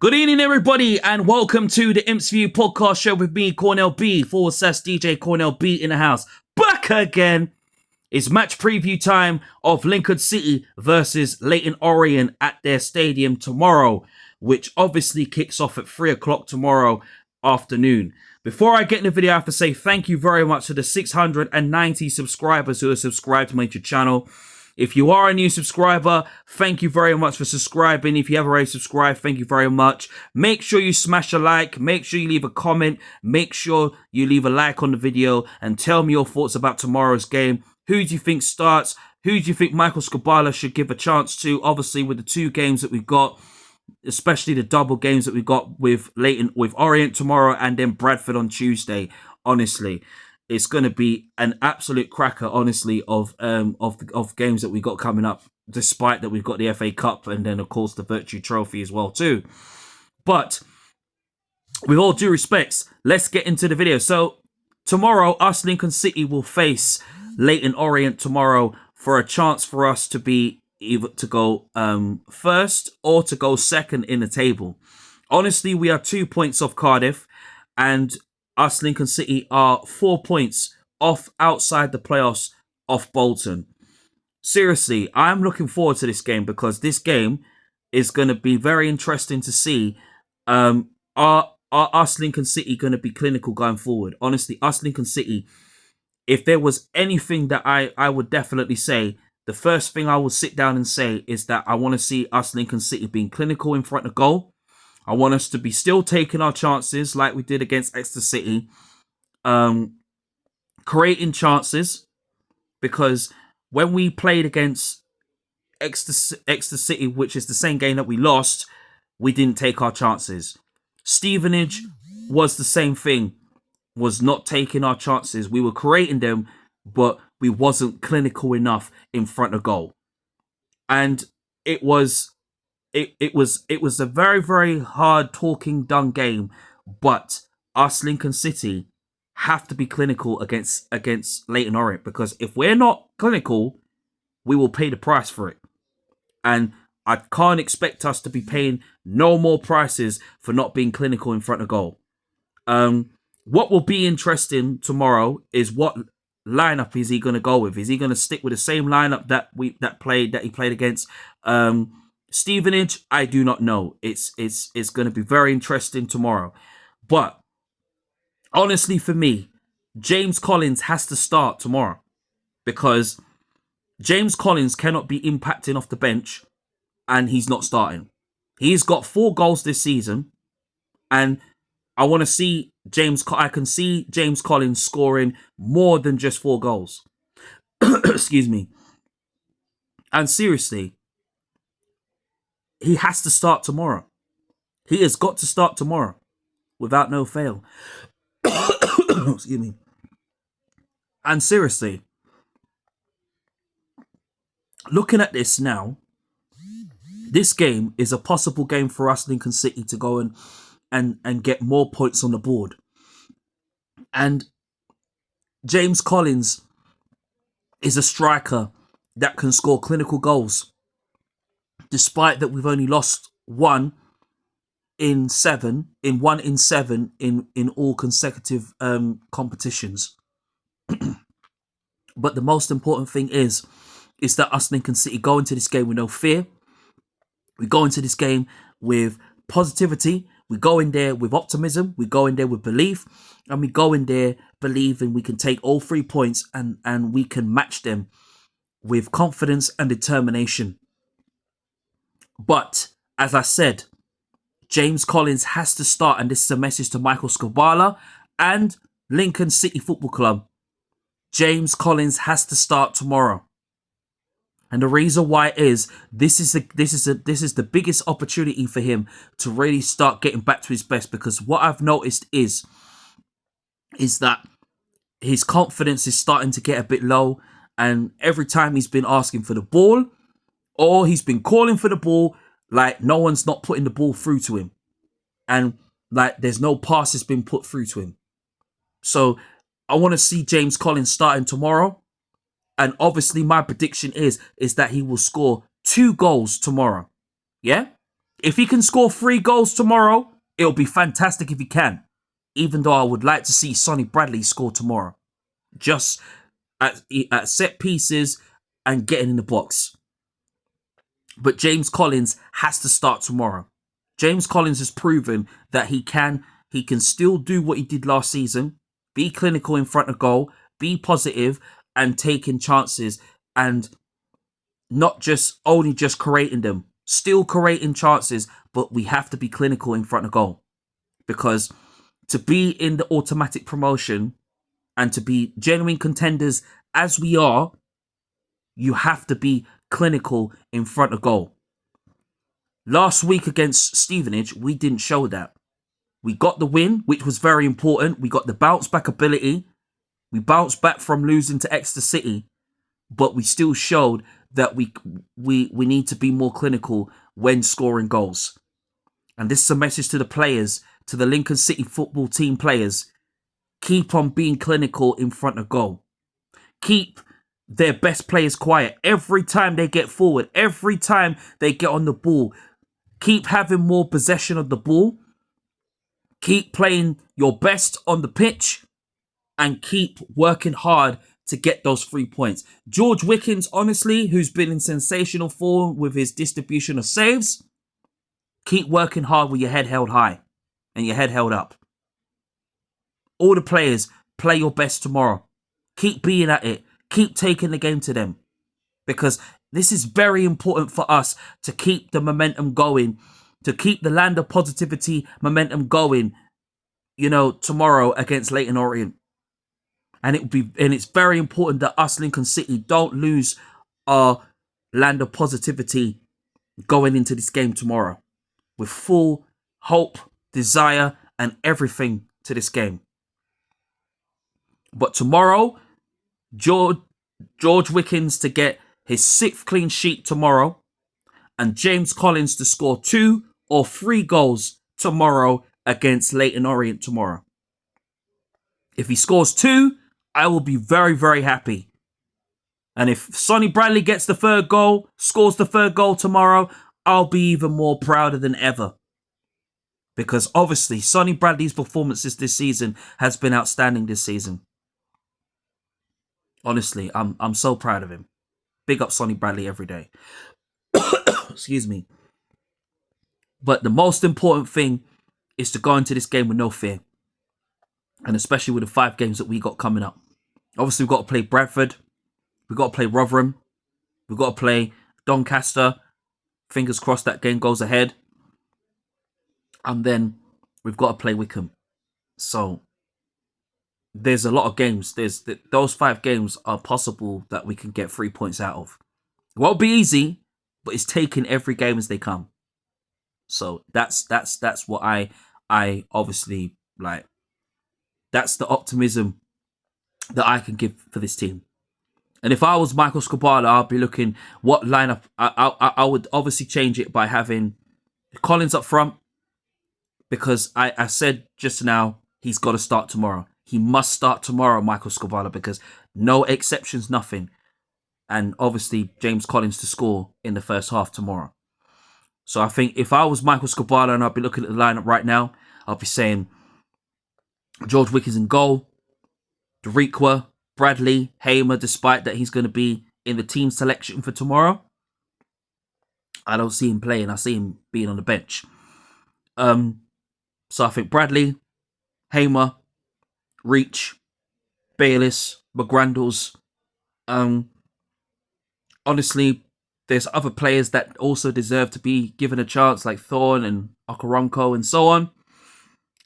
Good evening, everybody, and welcome to the Imps View podcast show with me, Cornell B, /DJ Cornell B in the house. Back again. It's match preview time of Lincoln City versus Leyton Orient at their stadium tomorrow, which obviously kicks off at 3 o'clock tomorrow afternoon. Before I get in the video, I have to say thank you very much to the 690 subscribers who are subscribed to my YouTube channel. If you are a new subscriber, thank you very much for subscribing. If you have already subscribed, thank you very much. Make sure you smash a like. Make sure you leave a comment. Make sure you leave a like on the video and tell me your thoughts about tomorrow's game. Who do you think starts? Who do you think Michael Skubala should give a chance to? Obviously, with the two games that we've got, especially the double games that we've got with Orient tomorrow and then Bradford on Tuesday. Honestly, it's going to be an absolute cracker, honestly, of games that we got coming up, despite that we've got the FA Cup and then, of course, the Virtue Trophy as well, too. But with all due respects, let's get into the video. So tomorrow, us Lincoln City will face Leyton Orient tomorrow for a chance for us to be either to go first or to go second in the table. Honestly, we are 2 points off Cardiff, and us Lincoln City are 4 points off outside the playoffs off Bolton. Seriously, I'm looking forward to this game because this game is going to be very interesting to see. Are us Lincoln City going to be clinical going forward? Honestly, us Lincoln City, if there was anything that I would definitely say, the first thing I will sit down and say is that I want to see us Lincoln City being clinical in front of goal. I want us to be still taking our chances like we did against Exeter City. Creating chances, because when we played against Exeter City, which is the same game that we lost, we didn't take our chances. Stevenage was the same thing, was not taking our chances. We were creating them, but we wasn't clinical enough in front of goal. And it was a very, very hard talking done game, but us Lincoln City have to be clinical against Leyton Orient, because if we're not clinical, we will pay the price for it. And I can't expect us to be paying no more prices for not being clinical in front of goal. What will be interesting tomorrow is what lineup is he going to go with? Is he going to stick with the same lineup that he played against Stevenage? I do not know. It's going to be very interesting tomorrow. But honestly, for me, James Collins has to start tomorrow, because James Collins cannot be impacting off the bench and he's not starting. He's got 4 goals this season, and I want to see I can see James Collins scoring more than just 4 goals. Excuse me. And seriously, he has to start tomorrow. He has got to start tomorrow without no fail. Excuse me. And seriously, looking at this now, this game is a possible game for us Lincoln City to go and get more points on the board. And James Collins is a striker that can score clinical goals, despite that we've only lost 1 in 7 in all consecutive competitions. But the most important thing is that us Lincoln City go into this game with no fear. We go into this game with positivity. We go in there with optimism. We go in there with belief. And we go in there believing we can take all 3 points and we can match them with confidence and determination. But as I said, James Collins has to start, and this is a message to Michael Skubala and Lincoln City Football Club. James Collins has to start tomorrow. And the reason why is this is the biggest opportunity for him to really start getting back to his best, because what I've noticed is that his confidence is starting to get a bit low, and every time he's been asking for the ball or he's been calling for the ball, like no one's not putting the ball through to him, and like there's no passes been put through to him. So I want to see James Collins starting tomorrow. And obviously my prediction is that he will score 2 goals tomorrow. Yeah? If he can score 3 goals tomorrow, it'll be fantastic if he can. Even though I would like to see Sonny Bradley score tomorrow. Just at set pieces and getting in the box. But James Collins has to start tomorrow. James Collins has proven that he can still do what he did last season. Be clinical in front of goal. Be positive and taking chances. And not just creating them. Still creating chances. But we have to be clinical in front of goal. Because to be in the automatic promotion and to be genuine contenders as we are, you have to be clinical in front of goal. Last week against Stevenage, we didn't show that. We got the win, which was very important. We got the bounce back ability. We bounced back from losing to Exeter City, but we still showed that we need to be more clinical when scoring goals. And this is a message to the players, to the Lincoln City football team players. Keep on being clinical in front of goal. Keep their best players quiet. Every time they get forward, every time they get on the ball, keep having more possession of the ball. Keep playing your best on the pitch and keep working hard to get those 3 points. George Wickens, honestly, who's been in sensational form with his distribution of saves, keep working hard with your head held high and your head held up. All the players, play your best tomorrow. Keep being at it. Keep taking the game to them. Because this is very important for us to keep the momentum going, to keep the land of positivity momentum going, tomorrow against Leyton Orient. And it's very important that us, Lincoln City, don't lose our land of positivity going into this game tomorrow. With full hope, desire, and everything to this game. But tomorrow, George Wickens to get his 6th clean sheet tomorrow, and James Collins to score 2 or 3 goals tomorrow against Leyton Orient tomorrow. If he scores 2, I will be very, very happy. And if Sonny Bradley gets the 3rd goal, scores the 3rd goal tomorrow, I'll be even more prouder than ever. Because obviously, Sonny Bradley's performances this season has been outstanding this season. Honestly, I'm so proud of him. Big up Sonny Bradley every day. Excuse me. But the most important thing is to go into this game with no fear. And especially with the 5 games that we got coming up. Obviously, we've got to play Bradford. We've got to play Rotherham. We've got to play Doncaster. Fingers crossed that game goes ahead. And then we've got to play Wickham. So there's a lot of games. Those 5 games are possible that we can get 3 points out of. It won't be easy, but it's taking every game as they come. So that's what I obviously like. That's the optimism that I can give for this team. And if I was Michael Skubala, I'd be looking what lineup. I would obviously change it by having Collins up front, because I said just now he's got to start tomorrow. He must start tomorrow, Michael Skubala, because no exceptions, nothing. And obviously James Collins to score in the first half tomorrow. So I think if I was Michael Skubala and I'd be looking at the lineup right now, I'll be saying George Wickens in goal, Deriqua, Bradley, Hamer, despite that he's going to be in the team selection for tomorrow. I don't see him playing. I see him being on the bench. So I think Bradley, Hamer, Reach, Bayliss, McGrandles. Honestly, there's other players that also deserve to be given a chance, like Thorne and Okoronkwo and so on.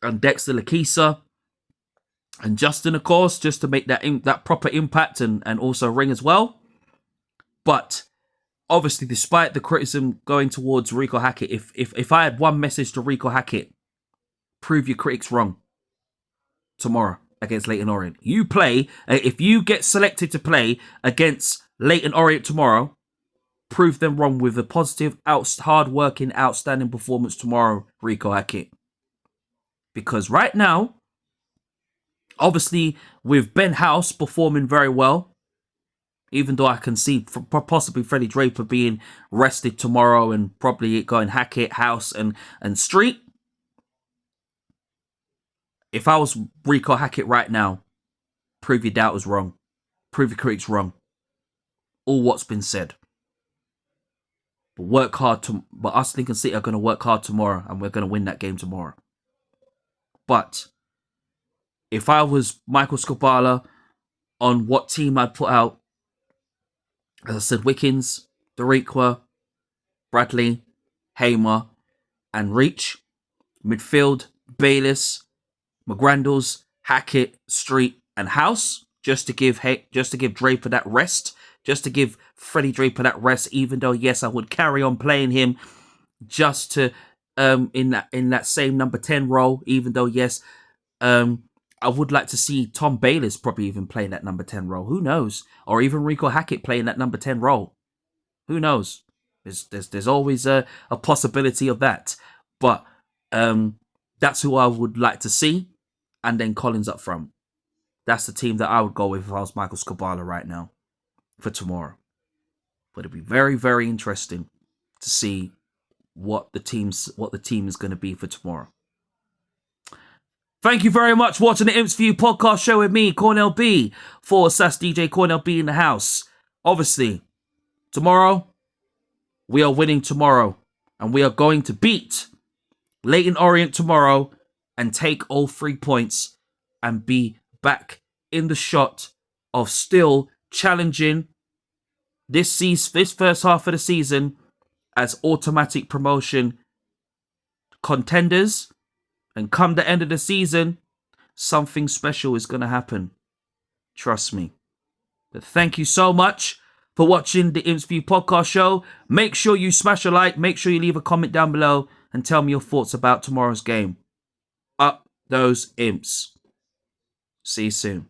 And Dexter Lakisa. And Justin, of course, just to make that proper impact and also ring as well. But obviously, despite the criticism going towards Rico Hackett, if I had one message to Rico Hackett, prove your critics wrong tomorrow against Leyton Orient. You play, if you get selected to play against Leyton Orient tomorrow, prove them wrong with a positive, hard-working, outstanding performance tomorrow, Rico Hackett. Because right now, obviously, with Ben House performing very well, Even though I can see possibly Freddie Draper being rested tomorrow and probably going Hackett, House, and Street. If I was Rico Hackett right now, prove your doubters wrong. Prove your critics wrong. All what's been said. But work hard. But us Lincoln City are going to work hard tomorrow, and we're going to win that game tomorrow. But if I was Michael Scobala on what team I'd put out, as I said, Wickens, Doriqua, Bradley, Hamer, and Reach. Midfield, Bayliss, McGrandles, Hackett, Street, and House. Just to give Draper that rest. Just to give Freddie Draper that rest. Even though, yes, I would carry on playing him just to in that same number 10 role. Even though, yes, I would like to see Tom Bayliss probably even playing that number 10 role. Who knows? Or even Rico Hackett playing that number 10 role. Who knows? There's always a possibility of that. But that's who I would like to see. And then Collins up front. That's the team that I would go with if I was Michael Scobala right now for tomorrow. But it'd be very, very interesting to see what the team is going to be for tomorrow. Thank you very much for watching the Imps View podcast show with me, Cornell B, / DJ Cornell B in the house. Obviously, tomorrow, we are winning tomorrow. And we are going to beat Leyton Orient tomorrow and take all 3 points and be back in the shot of still challenging this first half of the season as automatic promotion contenders. And come the end of the season, something special is going to happen. Trust me. But thank you so much for watching the Imps View podcast show. Make sure you smash a like. Make sure you leave a comment down below and tell me your thoughts about tomorrow's game. Up those Imps. See you soon.